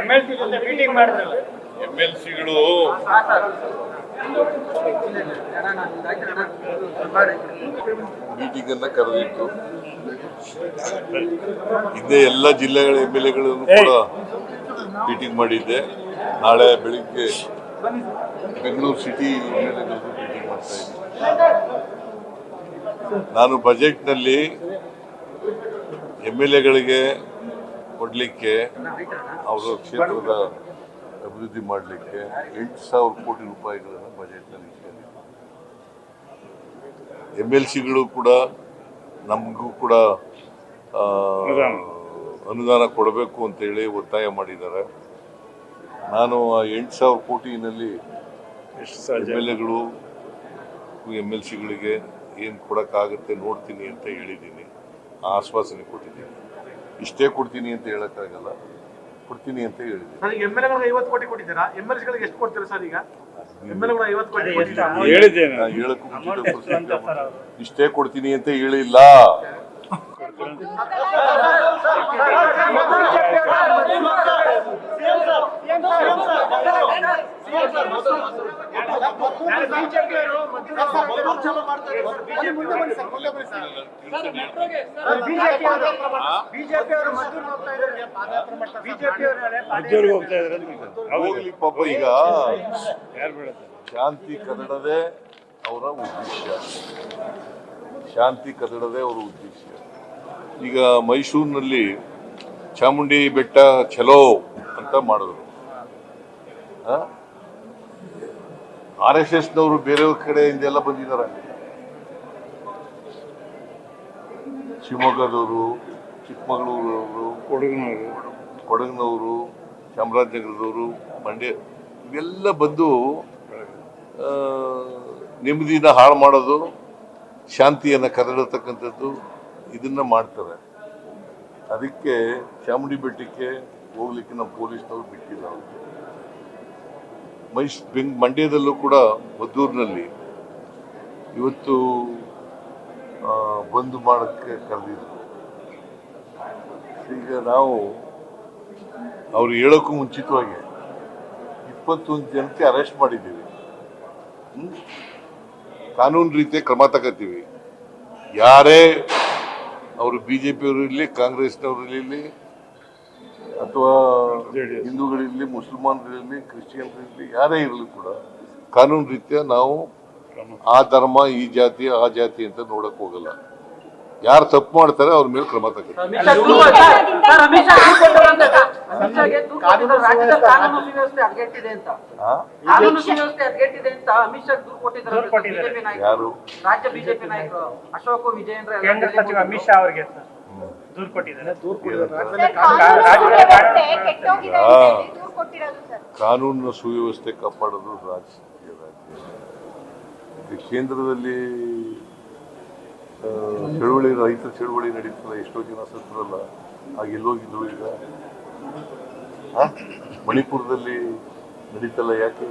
MLC ಜೊತೆ meeting ಮಾಡಿದ್ರಲ್ಲ MLCಗಳು meeting ಅನ್ನ ಕರೆದಿತ್ತು. ಹಿಂದೆ ಎಲ್ಲ ಜಿಲ್ಲೆಗಳ MLAಗಳನ್ನು ಕೂಡ ಮೀಟಿಂಗ್ ಮಾಡಿದ್ದೆ. ನಾಳೆ ಬೆಳಿಗ್ಗೆ ಬೆಂಗಳೂರು ಸಿಟಿ MLAಗಳಿಗೂ ಮೀಟಿಂಗ್ ಮಾಡ್ತಾ ಇದ್ದೀನಿ. ನಾನು ಬಜೆಟ್ನಲ್ಲಿ MLAಗಳಿಗೆ ಕೊಡಲಿಕ್ಕೆ ಅವರ ಕ್ಷೇತ್ರದ ಅಭಿವೃದ್ಧಿ ಮಾಡಲಿಕ್ಕೆ 8,000 ಕೋಟಿ ರೂಪಾಯಿಗಳನ್ನು ಬಜೆಟ್ನಲ್ಲಿ ಇಟ್ಟಿದ್ದಾರೆ. MLCಗಳು ಕೂಡ ನಮಗೂ ಕೂಡ ಅನುದಾನ ಕೊಡಬೇಕು ಅಂತೇಳಿ ಒತ್ತಾಯ ಮಾಡಿದ್ದಾರೆ. ನಾನು ಆ 8,000 ಕೋಟಿನಲ್ಲಿ MLAಗಳು MLCಗಳಿಗೆ ಏನು ಕೊಡೋಕ್ಕಾಗುತ್ತೆ ನೋಡ್ತೀನಿ ಅಂತ ಹೇಳಿದ್ದೀನಿ. ಆಶ್ವಾಸನೆ ಕೊಟ್ಟಿದ್ದೀನಿ. ಇಷ್ಟೇ ಕೊಡ್ತೀನಿ ಅಂತ ಹೇಳಕ್ಕಾಗಲ್ಲ, ಕೊಡ್ತೀನಿ ಅಂತ ಹೇಳಿದ್ದೀನಿ. ಸರ್, ಈಗ MLAಗಳಿಗೆ 50 ಕೋಟಿ ಕೊಟ್ಟಿದ್ದೀರಾ, MLCಗಳಿಗೆ ಎಷ್ಟು ಕೊಡ್ತೀರಾ ಸರ್? ಈಗ MLAಗಳು 50 ಕೋಟಿ ಹೇಳಕ್ಕೂ ಇಷ್ಟೇ ಕೊಡ್ತೀನಿ ಅಂತ ಹೇಳಿಲ್ಲ. ಹೋಗ್ಲಿ ಪಾಪ. ಈಗ ಶಾಂತಿ ಕದಡದೆ ಅವರ ಉದ್ದೇಶ, ಶಾಂತಿ ಕದಡದೆ ಅವರ ಉದ್ದೇಶ. ಈಗ ಮೈಸೂರಿನಲ್ಲಿ ಚಾಮುಂಡಿ ಬೆಟ್ಟ ಚಲೋ ಅಂತ ಮಾಡಿದ್ರು. RSSನವರು ಬೇರೆಯವ್ರ ಕಡೆಯಿಂದೆಲ್ಲ ಬಂದಿದ್ದಾರೆ. ಶಿವಮೊಗ್ಗದವರು, ಚಿಕ್ಕಮಗಳೂರವರು, ಕೊಡಗಿನವರು, ಚಾಮರಾಜನಗರದವರು, ಮಂಡ್ಯ, ಇವೆಲ್ಲ ಬಂದು ನೆಮ್ಮದಿನ ಹಾಳು ಮಾಡೋದು, ಶಾಂತಿಯನ್ನು ಕದಡತಕ್ಕಂಥದ್ದು ಇದನ್ನ ಮಾಡ್ತಾರೆ. ಅದಕ್ಕೆ ಚಾಮುಂಡಿ ಬೆಟ್ಟಕ್ಕೆ ಹೋಗ್ಲಿಕ್ಕೆ ನಮ್ಮ ಪೊಲೀಸ್ನವರು ಬಿಟ್ಟಿಲ್ಲ. ಮಂಡ್ಯದಲ್ಲೂ ಕೂಡ ಮದ್ದೂರಿನಲ್ಲಿ ಇವತ್ತು ಬಂದ್ ಮಾಡೋಕ್ಕೆ ಕರೆದಿದ್ರು. ಈಗ ನಾವು ಅವ್ರು ಹೇಳೋಕ್ಕೂ ಮುಂಚಿತವಾಗಿ 21 ಜನಕ್ಕೆ ಅರೆಸ್ಟ್ ಮಾಡಿದ್ದೀವಿ. ಕಾನೂನು ರೀತಿಯ ಕ್ರಮ ತಗೋತೀವಿ. ಯಾರೇ ಅವರು BJPಯವರು ಇರಲಿ, ಕಾಂಗ್ರೆಸ್ನವರು ಇರಲಿ, ಅಥವಾ ಹಿಂದೂಗಳಿರಲಿ, ಮುಸಲ್ಮಾನರಿರಲಿ, ಕ್ರಿಶ್ಚಿಯನ್ರಿರಲಿ, ಯಾರೇ ಇರಲಿ ಕೂಡ ಕಾನೂನು ರೀತಿಯ ನಾವು ಆ ಧರ್ಮ, ಈ ಜಾತಿ, ಆ ಜಾತಿ ಅಂತ ನೋಡಕ್ ಹೋಗಲ್ಲ. ಯಾರು ತಪ್ಪು ಮಾಡ್ತಾರೆ ಅವ್ರ ಮೇಲೆ ಕ್ರಮ ತಗೋತೀವಿ. ಯಾರು ರಾಜ್ಯ ಬಿಜೆಪಿ ನಾಯಕರು ಅಶೋಕ್ ವಿಜಯೇಂದ್ರ ಸಚಿವ ಅಮಿತ್ ಶಾ ಅವರಿಗೆ ದೂರು ಕೊಟ್ಟಿದ್ದಾರೆ. ಕಾನೂನಿನ ಸುವ್ಯವಸ್ಥೆ ಕಾಪಾಡೋದು ರಾಜಕೀಯ. ಕೇಂದ್ರದಲ್ಲಿ ಚಳುವಳಿ, ರೈತರ ಚಳುವಳಿ ನಡೀತಲ್ಲ, ಎಷ್ಟೋ ಜನ ಸತ್ತರಲ್ಲ, ಎಲ್ಲೋಗಿದ್ರು. ಈಗ ಮಣಿಪುರದಲ್ಲಿ ನಡೀತಲ್ಲ, ಯಾಕೆ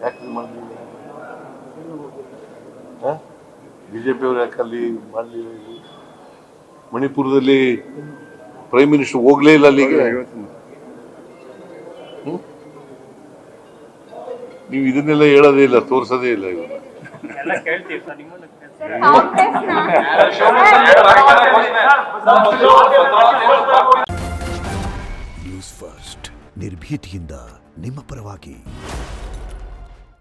ಯಾಕೆ ಮಾಡಲಿಲ್ಲ? BJPಯವರು ಯಾಕೆ ಅಲ್ಲಿ ಮಾಡಲಿಲ್ಲ? ಮಣಿಪುರದಲ್ಲಿ ಪ್ರೈಮ್ ಮಿನಿಸ್ಟರ್ ಹೋಗ್ಲೇ ಇಲ್ಲ ಅಲ್ಲಿಗೆ. ನೀವು ಇದನ್ನೆಲ್ಲ ಹೇಳೋದೇ ಇಲ್ಲ, ತೋರಿಸೋದೇ ಇಲ್ಲ. ನ್ಯೂಸ್ ಫಸ್ಟ್, ನಿರ್ಭೀತಿಯಿಂದ ನಿಮ್ಮ ಪರವಾಗಿ.